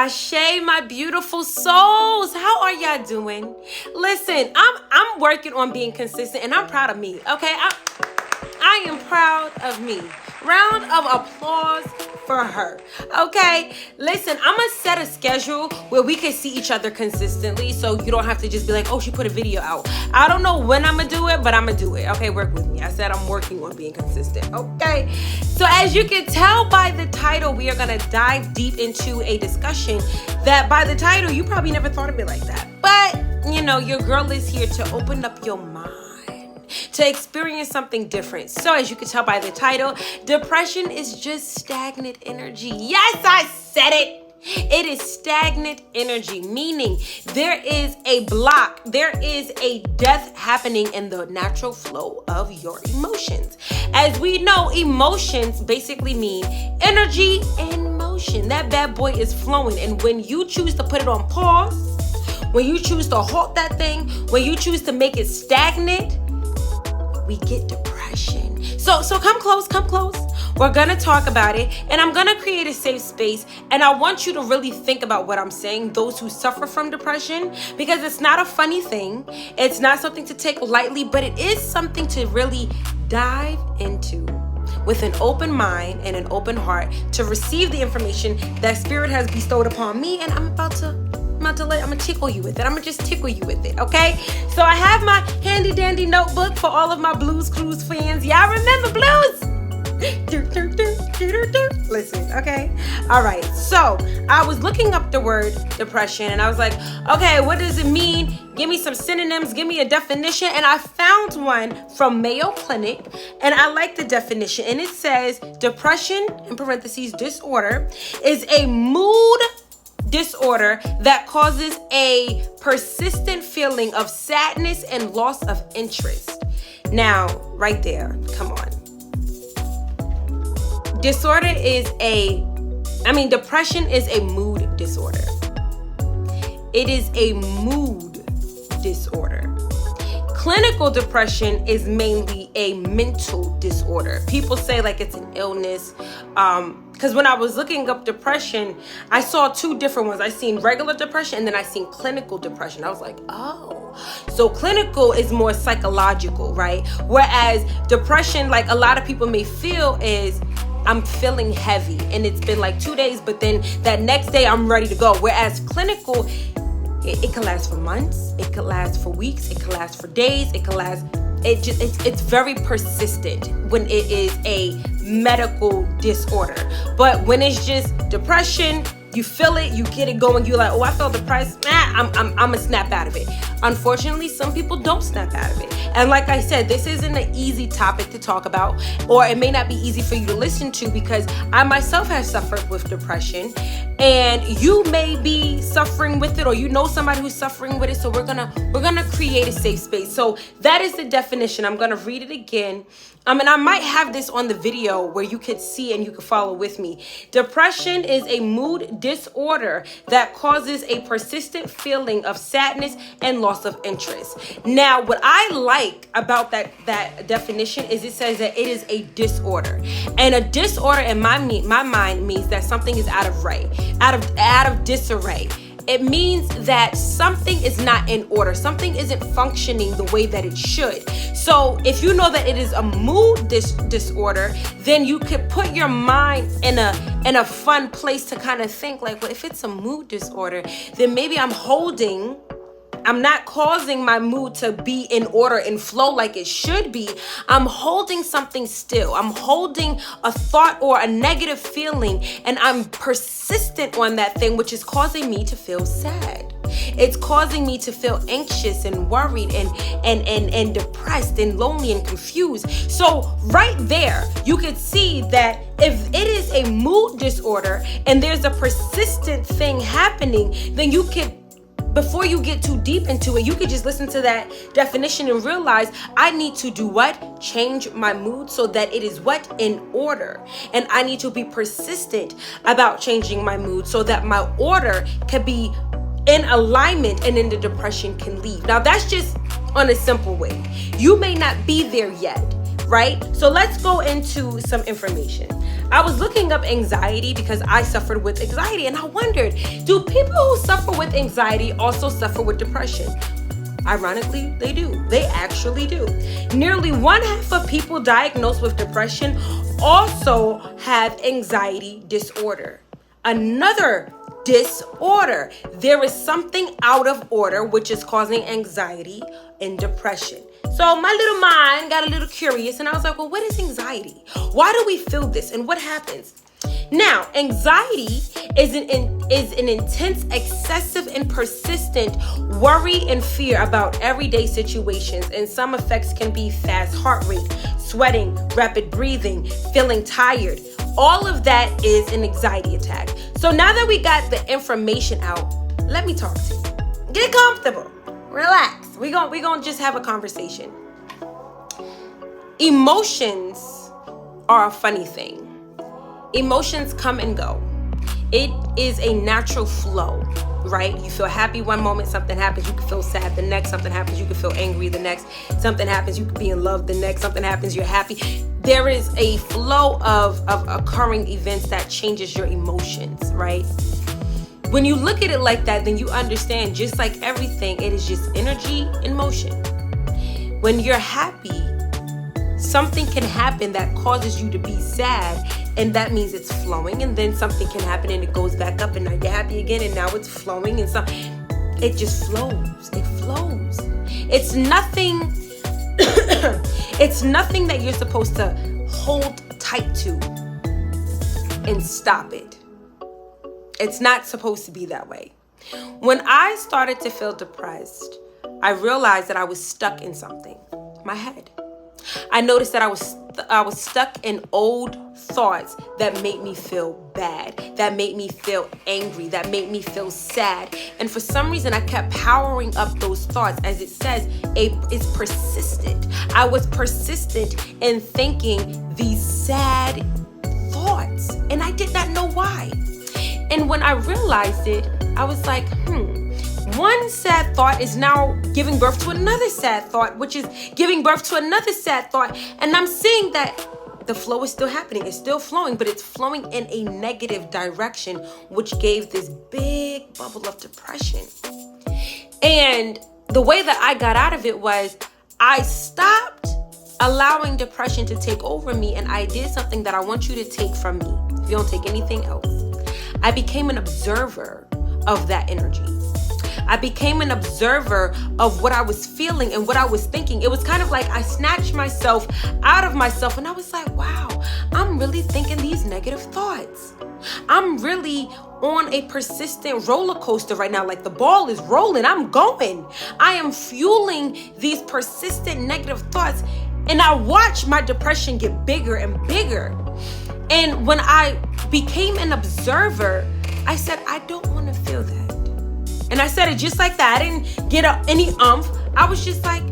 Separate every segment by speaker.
Speaker 1: Shay, my beautiful souls. How are y'all doing? Listen, I'm working on being consistent and I'm proud of me. Okay? I am proud of me. Round of applause for her. Okay? Listen, I'm gonna set a schedule where we can see each other consistently so you don't have to just be like, oh, she put a video out. I don't know when I'm gonna do it, but I'm gonna do it. Okay, work with me. I said I'm working on being consistent. Okay? So as you can tell by the title, we are gonna dive deep into a discussion that by the title, you probably never thought of it like that. But, you know, your girl is here to open up your mind, to experience something different. So as you can tell by the title, depression is just stagnant energy. Yes, I said it. It is stagnant energy, meaning there is a block, there is a death happening in the natural flow of your emotions. As we know, emotions basically mean energy and motion. That bad boy is flowing, and when you choose to put it on pause, when you choose to halt that thing, when you choose to make it stagnant, we get depression. So come close. We're gonna talk about it, and I'm gonna create a safe space, and I want you to really think about what I'm saying, those who suffer from depression, because it's not a funny thing. It's not something to take lightly, but it is something to really dive into with an open mind and an open heart to receive the information that Spirit has bestowed upon me, and I'm gonna tickle you with it. I'm gonna just tickle you with it, okay? So I have my handy dandy notebook for all of my Blues Clues fans. Y'all remember blues? Listen, okay? All right, so I was looking up the word depression and I was like, okay, what does it mean? Give me some synonyms, give me a definition. And I found one from Mayo Clinic, and I like the definition. And it says, depression, in parentheses, disorder, is a mood disorder that causes a persistent feeling of sadness and loss of interest. Now, right there, come on. Depression is a mood disorder. It is a mood disorder. Clinical depression is mainly a mental disorder. People say like it's an illness. Because when I was looking up depression, I saw two different ones. I seen regular depression and then I seen clinical depression. I was like, oh. So clinical is more psychological, right? Whereas depression, like a lot of people may feel, is I'm feeling heavy and it's been like 2 days, but then that next day I'm ready to go. Whereas clinical, it can last for months, it can last for weeks, it can last for days, it can last, it's very persistent when it is a medical disorder. But when it's just depression, you feel it, you get it going, you're like, oh, I felt depressed, I'm gonna snap out of it. Unfortunately, some people don't snap out of it. And like I said, this isn't an easy topic to talk about, or it may not be easy for you to listen to, because I myself have suffered with depression, and you may be suffering with it, or you know somebody who's suffering with it. So we're gonna create a safe space. So that is the definition. I'm gonna read it again. And I might have this on the video where you could see and you could follow with me. Depression is a mood disorder that causes a persistent feeling of sadness and loss of interest. Now, what I like about that definition is it says that it is a disorder. And a disorder in my mind means that something is out of disarray. It means that something is not in order. Something isn't functioning the way that it should. So if you know that it is a mood disorder, then you could put your mind in a fun place to kind of think like, well, if it's a mood disorder, then maybe I'm not causing my mood to be in order and flow like it should be. I'm holding something still. I'm holding a thought or a negative feeling, and I'm persistent on that thing, which is causing me to feel sad. It's causing me to feel anxious and worried and depressed and lonely and confused. So right there, you could see that if it is a mood disorder and there's a persistent thing happening, then you could, before you get too deep into it, you could just listen to that definition and realize I need to do what? Change my mood so that it is what? In order. And I need to be persistent about changing my mood so that my order can be in alignment and then the depression can leave. Now that's just on a simple way. You may not be there yet, right? So let's go into some information. I was looking up anxiety because I suffered with anxiety, and I wondered, do people who suffer with anxiety also suffer with depression? Ironically, they do. They actually do. Nearly 1/2 of people diagnosed with depression also have anxiety disorder. Another disorder. There is something out of order which is causing anxiety and depression. So my little mind got a little curious, and I was like, well, what is anxiety? Why do we feel this, and what happens? Now, anxiety is an intense, excessive, and persistent worry and fear about everyday situations, and some effects can be fast heart rate, sweating, rapid breathing, feeling tired. All of that is an anxiety attack. So now that we got the information out, let me talk to you. Get comfortable. Relax. We're gonna just have a conversation. Emotions are a funny thing. Emotions come and go. It is a natural flow, right? You feel happy one moment, something happens, you can feel sad the next, something happens, you can feel angry the next, something happens, you can be in love the next, something happens, you're happy. There is a flow of occurring events that changes your emotions, right? When you look at it like that, then you understand, just like everything, it is just energy in motion. When you're happy, something can happen that causes you to be sad, and that means it's flowing, and then something can happen and it goes back up, and now you're happy again, and now it's flowing, and it just flows. It flows. It's nothing it's nothing that you're supposed to hold tight to and stop it. It's not supposed to be that way. When I started to feel depressed, I realized that I was stuck in something, my head. I noticed that I was stuck in old thoughts that made me feel bad, that made me feel angry, that made me feel sad. And for some reason, I kept powering up those thoughts. As it says, it's persistent. I was persistent in thinking these sad thoughts, and I did not know why. And when I realized it, I was like, one sad thought is now giving birth to another sad thought, which is giving birth to another sad thought. And I'm seeing that the flow is still happening. It's still flowing, but it's flowing in a negative direction, which gave this big bubble of depression. And the way that I got out of it was I stopped allowing depression to take over me, and I did something that I want you to take from me. If you don't take anything else, I became an observer of that energy. I became an observer of what I was feeling and what I was thinking. It was kind of like I snatched myself out of myself, and I was like, wow, I'm really thinking these negative thoughts. I'm really on a persistent roller coaster right now. Like the ball is rolling, I'm going. I am fueling these persistent negative thoughts, and I watch my depression get bigger and bigger. And when I became an observer, I said, I don't want to feel that. And I said it just like that. I didn't get any umph. I was just like,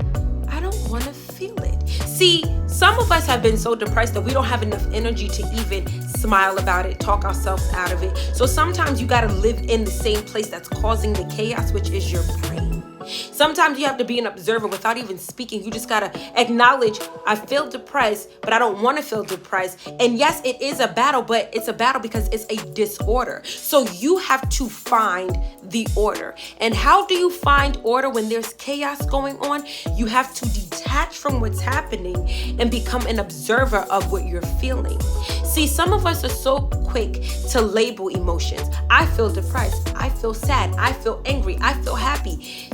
Speaker 1: I don't want to feel it. See, some of us have been so depressed that we don't have enough energy to even smile about it, talk ourselves out of it. So sometimes you got to live in the same place that's causing the chaos, which is your brain. Sometimes you have to be an observer without even speaking. You just got to acknowledge, I feel depressed, but I don't want to feel depressed. And yes, it is a battle, but it's a battle because it's a disorder. So you have to find the order. And how do you find order when there's chaos going on? You have to detach from what's happening and become an observer of what you're feeling. See, some of us are so quick to label emotions. I feel depressed. I feel sad. I feel angry. I feel happy.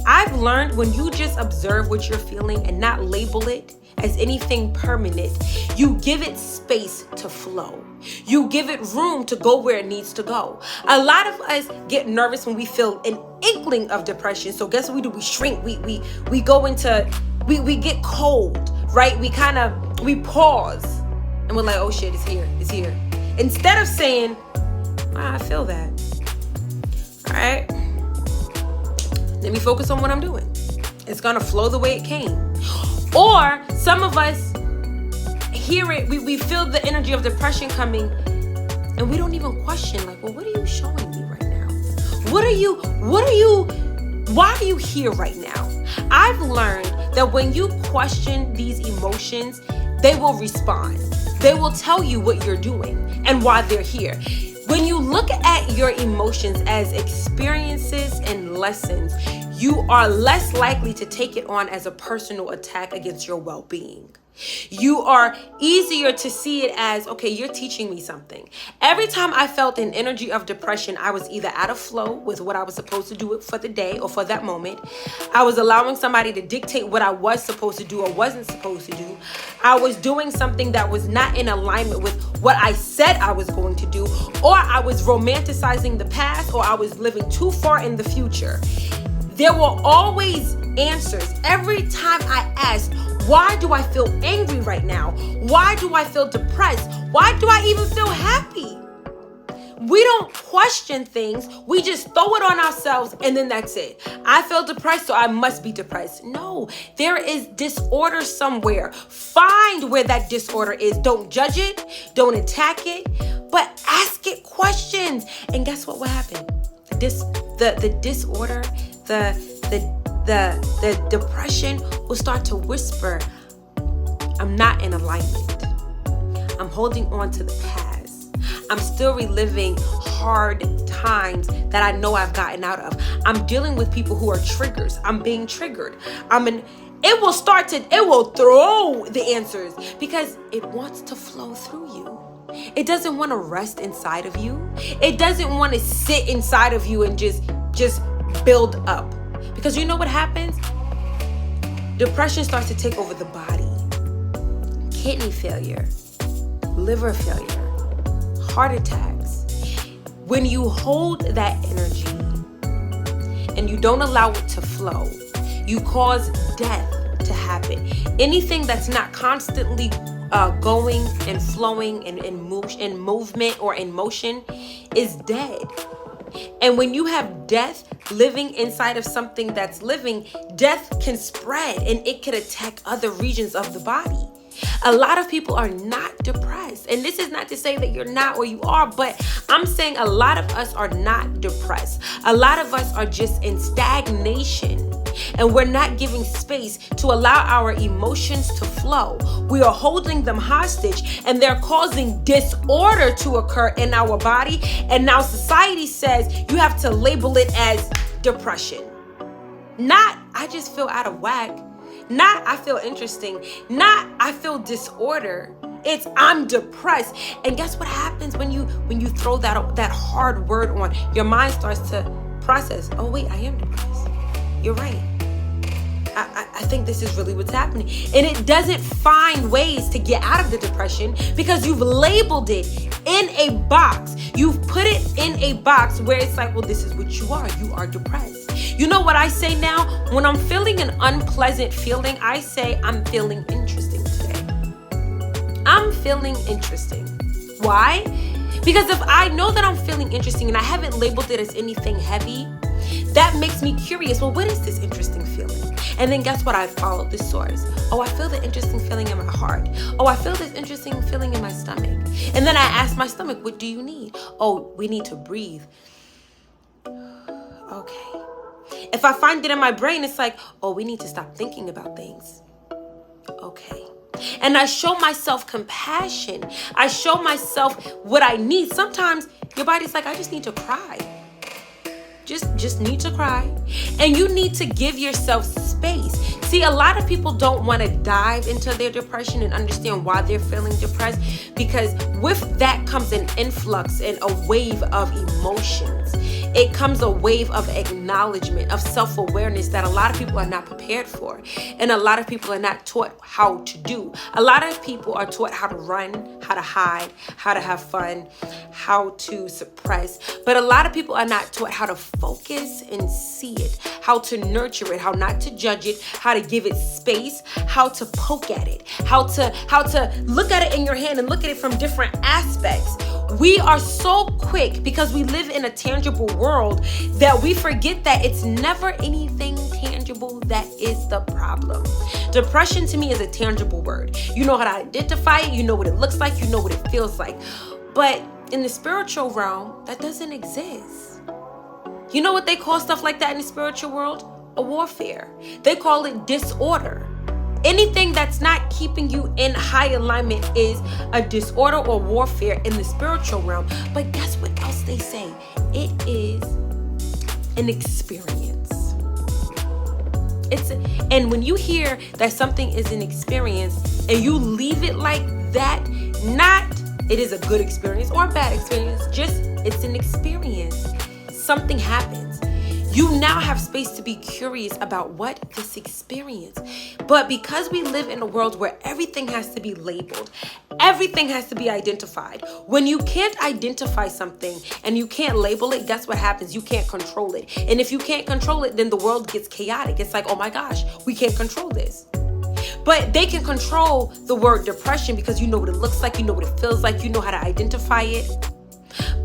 Speaker 1: I've learned when you just observe what you're feeling and not label it as anything permanent, you give it space to flow. You give it room to go where it needs to go. A lot of us get nervous when we feel an inkling of depression. So guess what we do? We shrink. We go into, we get cold, right? We pause and we're like, oh shit, it's here. It's here. Instead of saying, I feel that. All right. Let me focus on what I'm doing. It's going to flow the way it came. Or some of us hear it, we feel the energy of depression coming, and we don't even question, like, well, what are you showing me right now? Why are you here right now? I've learned that when you question these emotions, they will respond. They will tell you what you're doing and why they're here. When you look at your emotions as experiences and lessons, you are less likely to take it on as a personal attack against your well-being. You are easier to see it as, okay, you're teaching me something. Every time I felt an energy of depression, I was either out of flow with what I was supposed to do for the day or for that moment. I was allowing somebody to dictate what I was supposed to do or wasn't supposed to do. I was doing something that was not in alignment with what I said I was going to do, or I was romanticizing the past, or I was living too far in the future. There were always answers. Every time I asked, why do I feel angry right now? Why do I feel depressed? Why do I even feel happy? We don't question things. We just throw it on ourselves and then that's it. I feel depressed, so I must be depressed. No, there is disorder somewhere. Find where that disorder is. Don't judge it. Don't attack it, but ask it questions. And guess what will happen? The disorder, the depression will start to whisper, I'm not in alignment. I'm holding on to the past. I'm still reliving hard times that I know I've gotten out of. I'm dealing with people who are triggers. I'm being triggered. It will throw the answers because it wants to flow through you. It doesn't want to rest inside of you. It doesn't want to sit inside of you and just build up. Because you know what happens? Depression starts to take over the body. Kidney failure, liver failure, heart attacks. When you hold that energy and you don't allow it to flow, you cause death to happen. Anything that's not constantly going and flowing and in movement or in motion is dead. And when you have death living inside of something that's living, death can spread and it could attack other regions of the body. A lot of people are not depressed. And this is not to say that you're not or you are, but I'm saying a lot of us are not depressed. A lot of us are just in stagnation. And we're not giving space to allow our emotions to flow. We are holding them hostage and they're causing disorder to occur in our body. And now society says you have to label it as depression. Not, I just feel out of whack. Not, I feel interesting. Not, I feel disorder. It's, I'm depressed. And guess what happens when you throw that hard word on? Your mind starts to process. Oh wait, I am depressed. You're right. I think this is really what's happening. And it doesn't find ways to get out of the depression because you've labeled it in a box. You've put it in a box where it's like, well, this is what you are. You are depressed. You know what I say now? When I'm feeling an unpleasant feeling, I say, I'm feeling interesting today. I'm feeling interesting. Why? Because if I know that I'm feeling interesting and I haven't labeled it as anything heavy, that makes me curious. Well, what is this interesting feeling? And then guess what? I followed the source. Oh, I feel the interesting feeling in my heart. Oh, I feel this interesting feeling in my stomach. And then I ask my stomach, what do you need? Oh, we need to breathe. Okay. If I find it in my brain, it's like, oh, we need to stop thinking about things. Okay. And I show myself compassion. I show myself what I need. Sometimes your body's like, I just need to cry. Just need to cry. And you need to give yourself space. See, a lot of people don't want to dive into their depression and understand why they're feeling depressed, because with that comes an influx and a wave of emotions. It comes a wave of acknowledgement, of self-awareness that a lot of people are not prepared for. And a lot of people are not taught how to do. A lot of people are taught how to run, how to hide, how to have fun, how to suppress. But a lot of people are not taught how to focus and see it, how to nurture it, how not to judge it, how to give it space, how to poke at it, how to look at it in your hand and look at it from different aspects. We are so quick because we live in a tangible world that we forget that it's never anything tangible that is the problem. Depression to me is a tangible word. You know how to identify it, you know what it looks like, you know what it feels like. But in the spiritual realm, that doesn't exist. You know what they call stuff like that in the spiritual world? A warfare. They call it disorder. Anything that's not keeping you in high alignment is a disorder or warfare in the spiritual realm. But guess what else they say? It is an experience. And when you hear that something is an experience and you leave it like that, not it is a good experience or a bad experience, just it's an experience. Something happens. You now have space to be curious about what this experience. But because we live in a world where everything has to be labeled, everything has to be identified. When you can't identify something and you can't label it, guess what happens? You can't control it. And if you can't control it, then the world gets chaotic. It's like, oh my gosh, we can't control this. But they can control the word depression because you know what it looks like, you know what it feels like, you know how to identify it.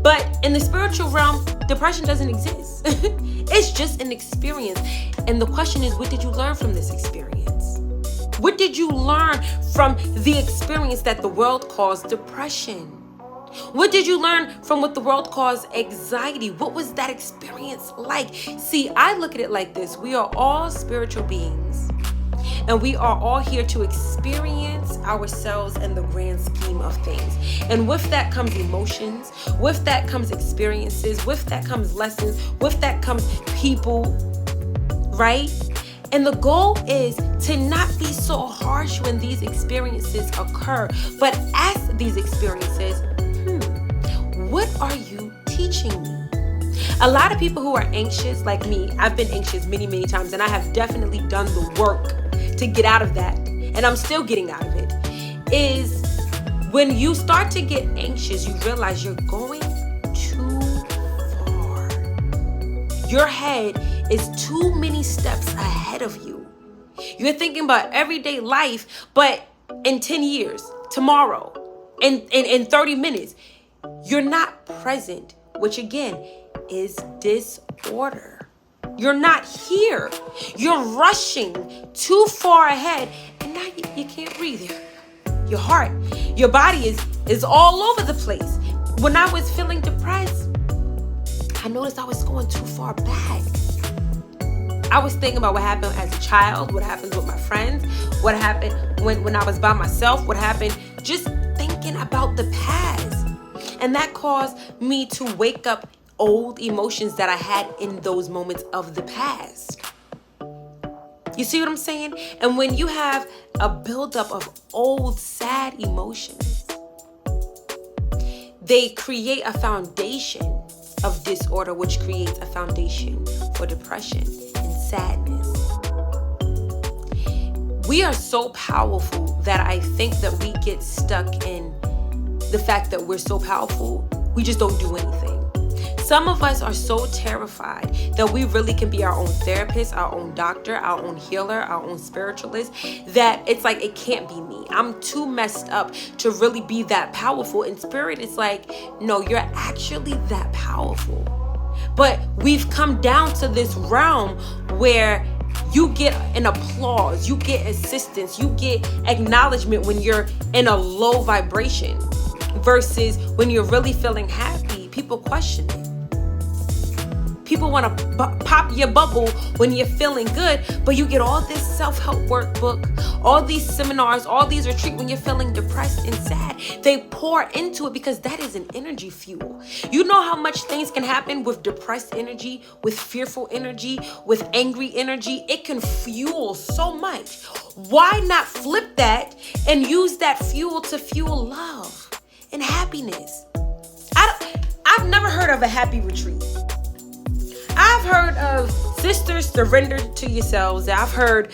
Speaker 1: But in the spiritual realm, depression doesn't exist. It's just an experience. And the question is, what did you learn from this experience? What did you learn from the experience that the world calls depression? What did you learn from what the world calls anxiety? What was that experience like? See, I look at it like this. We are all spiritual beings. And we are all here to experience ourselves in the grand scheme of things. And with that comes emotions. With that comes experiences. With that comes lessons. With that comes people, right? And the goal is to not be so harsh when these experiences occur, but ask these experiences, what are you teaching me? A lot of people who are anxious, like me, I've been anxious many, many times, and I have definitely done the work to get out of that, and I'm still getting out of it, is when you start to get anxious, you realize you're going too far. Your head is too many steps ahead of you. You're thinking about everyday life, but in 10 years, tomorrow, in 30 minutes, you're not present, which again is disorder. You're not here. You're rushing too far ahead, and now you can't breathe. Your heart, your body is all over the place. When I was feeling depressed, I noticed I was going too far back. I was thinking about what happened as a child, what happens with my friends, what happened when I was by myself, what happened, just thinking about the past. And that caused me to wake up old emotions that I had in those moments of the past. You see what I'm saying? And when you have a buildup of old, sad emotions, they create a foundation of disorder, which creates a foundation for depression and sadness. We are so powerful that I think that we get stuck in the fact that we're so powerful, we just don't do anything. Some of us are so terrified that we really can be our own therapist, our own doctor, our own healer, our own spiritualist, that it's like, it can't be me. I'm too messed up to really be that powerful. In spirit, it's like, no, you're actually that powerful. But we've come down to this realm where you get an applause, you get assistance, you get acknowledgement when you're in a low vibration versus when you're really feeling happy, people question it. People want to pop your bubble when you're feeling good, but you get all this self-help workbook, all these seminars, all these retreats when you're feeling depressed and sad. They pour into it because that is an energy fuel. You know how much things can happen with depressed energy, with fearful energy, with angry energy. It can fuel so much. Why not flip that and use that fuel to fuel love and happiness? I've never heard of a happy retreat. I've heard of sisters surrender to yourselves. I've heard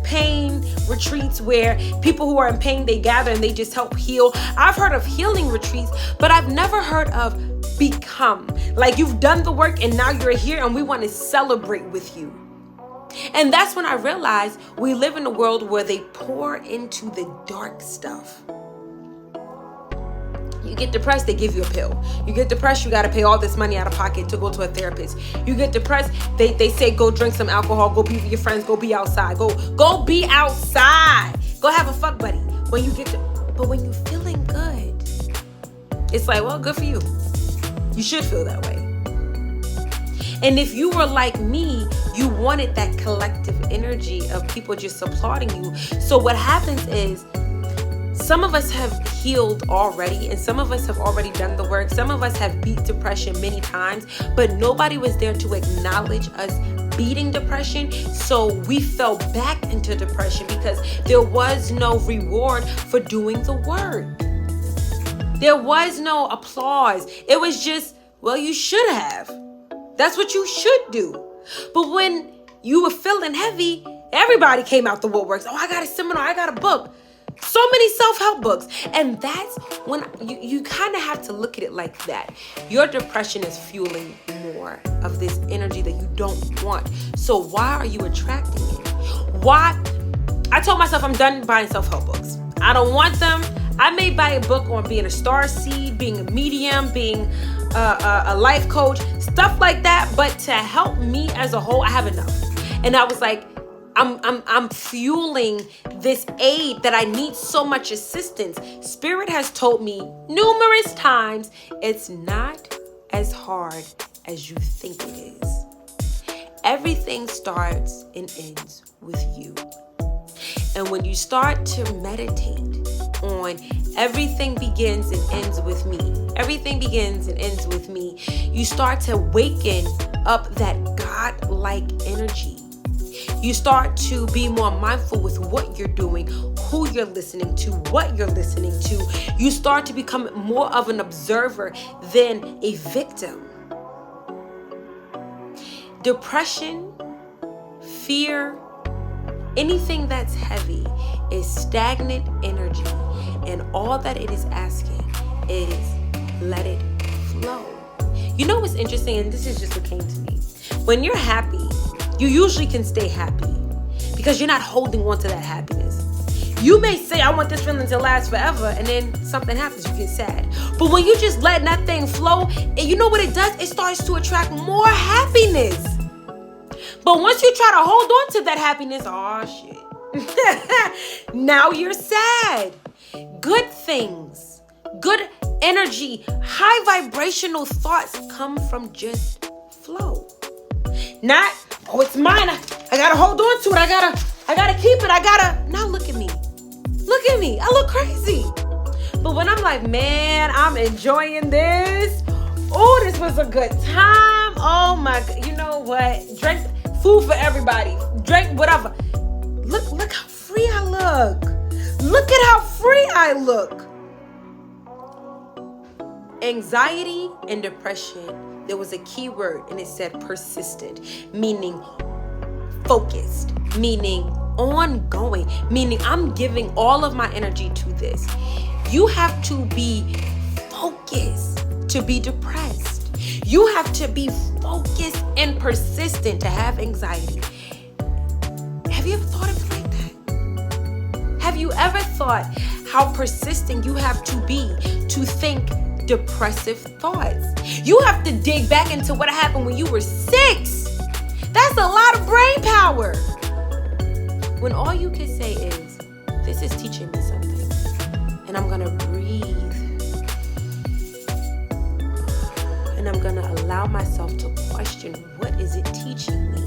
Speaker 1: pain retreats where people who are in pain, they gather and they just help heal. I've heard of healing retreats, but I've never heard of become. Like, you've done the work and now you're here and we want to celebrate with you. And that's when I realized we live in a world where they pour into the dark stuff. You get depressed, they give you a pill. You get depressed, you got to pay all this money out of pocket to go to a therapist. You get depressed, they say go drink some alcohol, go be with your friends, go be outside. Go be outside. Go have a fuck buddy. But when you're feeling good, it's like, well, good for you. You should feel that way. And if you were like me, you wanted that collective energy of people just applauding you. So what happens is, some of us have healed already, and some of us have already done the work. Some of us have beat depression many times, but nobody was there to acknowledge us beating depression. So we fell back into depression because there was no reward for doing the work. There was no applause. It was just, well, you should have. That's what you should do. But when you were feeling heavy, everybody came out the woodworks. Oh, I got a seminar, I got a book. So many self-help books. And that's when you kind of have to look at it like that. Your depression is fueling more of this energy that you don't want. So why are you attracting it? Why? I told myself I'm done buying self-help books. I don't want them. I may buy a book on being a star seed, being a medium, being a life coach, stuff like that. But to help me as a whole, I have enough. And I was like, I'm fueling this aid that I need so much assistance. Spirit has told me numerous times, it's not as hard as you think it is. Everything starts and ends with you. And when you start to meditate on everything begins and ends with me, everything begins and ends with me, you start to waken up that God-like energy. You start to be more mindful with what you're doing, who you're listening to, what you're listening to. You start to become more of an observer than a victim. Depression, fear, anything that's heavy is stagnant energy. And all that it is asking is let it flow. You know what's interesting? And this is just what came to me. When you're happy, you usually can stay happy because you're not holding on to that happiness. You may say, I want this feeling to last forever, and then something happens, you get sad. But when you just let that thing flow, and you know what it does? It starts to attract more happiness. But once you try to hold on to that happiness, oh shit. Now you're sad. Good things, good energy, high vibrational thoughts come from just flow. Not, oh, it's mine. I gotta hold on to it. I gotta keep it. Now look at me. Look at me. I look crazy. But when I'm like, man, I'm enjoying this. Oh, this was a good time. Oh my God. You know what? Drink food for everybody. Drink whatever. Look how free I look. Look at how free I look. Anxiety and depression, there was a key word and it said persistent, meaning focused, meaning ongoing, meaning I'm giving all of my energy to this. You have to be focused to be depressed. You have to be focused and persistent to have anxiety. Have you ever thought of it like that? Have you ever thought how persistent you have to be to think depressive thoughts? You have to dig back into what happened when you were 6. That's a lot of brain power. When all you can say is, this is teaching me something, and I'm gonna breathe, and I'm gonna allow myself to question, what is it teaching me?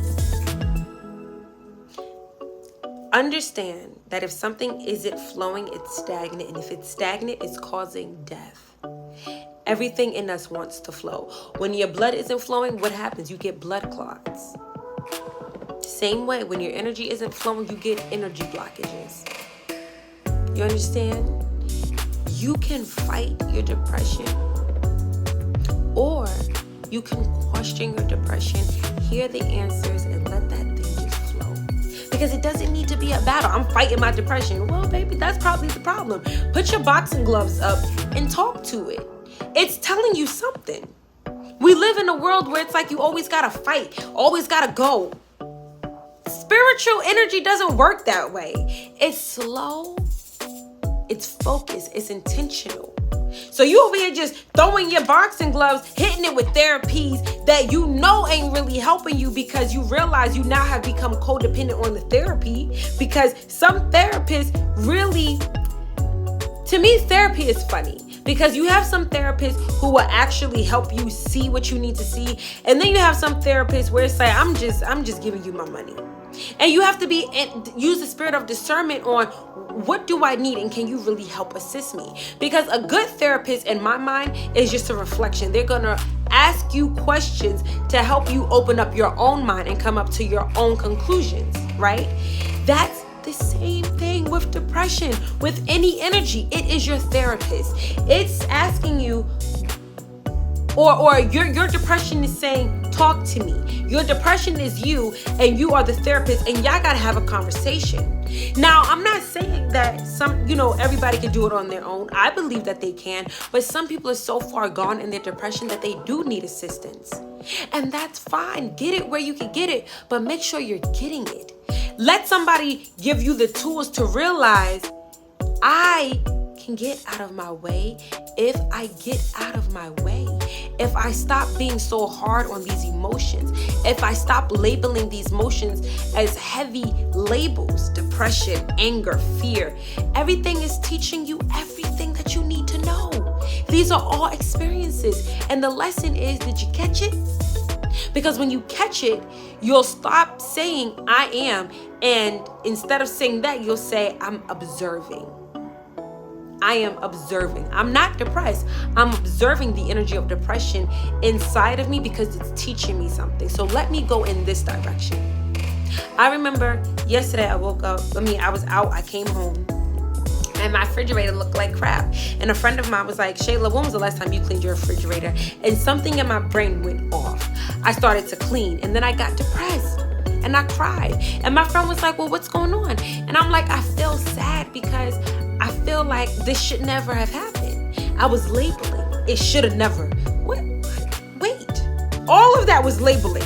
Speaker 1: Understand that if something isn't flowing, it's stagnant, and if it's stagnant, it's causing death. Everything in us wants to flow. When your blood isn't flowing, what happens? You get blood clots. Same way, when your energy isn't flowing, you get energy blockages. You understand? You can fight your depression, or you can question your depression, hear the answers, and let that thing just flow. Because it doesn't need to be a battle. I'm fighting my depression. Well, baby, that's probably the problem. Put your boxing gloves up and talk to it. It's telling you something. We live in a world where it's like you always gotta fight, always gotta go. Spiritual energy doesn't work that way. It's slow, it's focused, it's intentional. So you over here just throwing your boxing gloves, hitting it with therapies that you know ain't really helping you, because you realize you now have become codependent on the therapy. Because some therapists really, to me, therapy is funny. Because you have some therapists who will actually help you see what you need to see. And then you have some therapists where it's like, I'm just giving you my money. And you have to use the spirit of discernment on what do I need and can you really help assist me? Because a good therapist in my mind is just a reflection. They're going to ask you questions to help you open up your own mind and come up to your own conclusions, right? That's the same thing with depression, with any energy. It is your therapist. It's asking you, or your depression is saying, talk to me. Your depression is you, and you are the therapist, and y'all gotta have a conversation. Now, I'm not saying that everybody can do it on their own. I believe that they can, but some people are so far gone in their depression that they do need assistance. And that's fine. Get it where you can get it, but make sure you're getting it. Let somebody give you the tools to realize, I can get out of my way if I get out of my way. If I stop being so hard on these emotions, if I stop labeling these emotions as heavy labels, depression, anger, fear, everything is teaching you everything that you need to know. These are all experiences. And the lesson is, did you catch it? Because when you catch it, you'll stop saying I am. And instead of saying that, you'll say I'm observing. I am observing. I'm not depressed. I'm observing the energy of depression inside of me because it's teaching me something. So let me go in this direction. I remember yesterday I woke up. I was out. I came home and my refrigerator looked like crap. And a friend of mine was like, Shayla, when was the last time you cleaned your refrigerator? And something in my brain went off. I started to clean and then I got depressed. And I cried. And my friend was like, well, what's going on? And I'm like, I feel sad because I feel like this should never have happened. I was labeling. It should have never. What? Wait. All of that was labeling.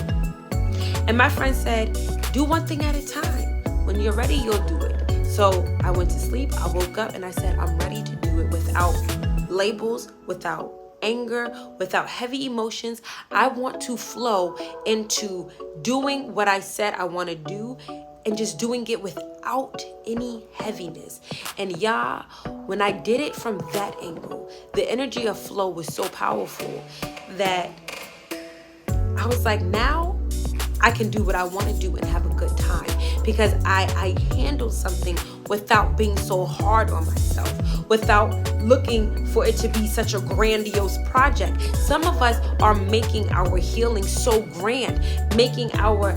Speaker 1: And my friend said, do one thing at a time. When you're ready, you'll do it. So I went to sleep. I woke up and I said, I'm ready to do it without labels, without anger, without heavy emotions. I want to flow into doing what I said I want to do and just doing it without any heaviness. And y'all, when I did it from that angle, the energy of flow was so powerful that I was like, now I can do what I want to do and have a good time because I handled something without being so hard on myself, without looking for it to be such a grandiose project. Some of us are making our healing so grand, making our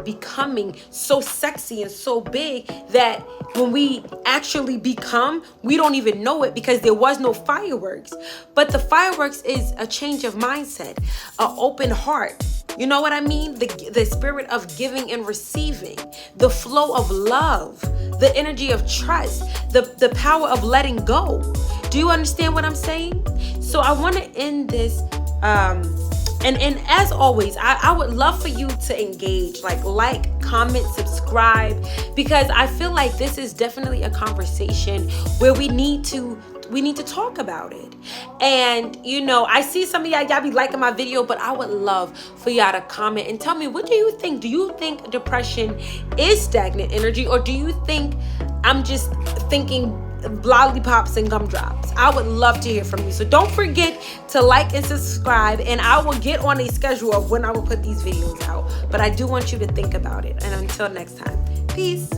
Speaker 1: becoming so sexy and so big that when we actually become, we don't even know it because there was no fireworks. But the fireworks is a change of mindset, an open heart. You know what I mean? The spirit of giving and receiving, the flow of love, the energy of trust, the power of letting go. Do you understand what I'm saying? So I want to end this. And as always, I would love for you to engage, like, comment, subscribe, because I feel like this is definitely a conversation where we need to talk about it. And I see some of y'all be liking my video, but I would love for y'all to comment and tell me, what do you think? Do you think depression is stagnant energy, or do you think I'm just thinking lollipops and gumdrops? I would love to hear from you. So don't forget to like and subscribe, and I will get on a schedule of when I will put these videos out. But I do want you to think about it. And until next time, peace.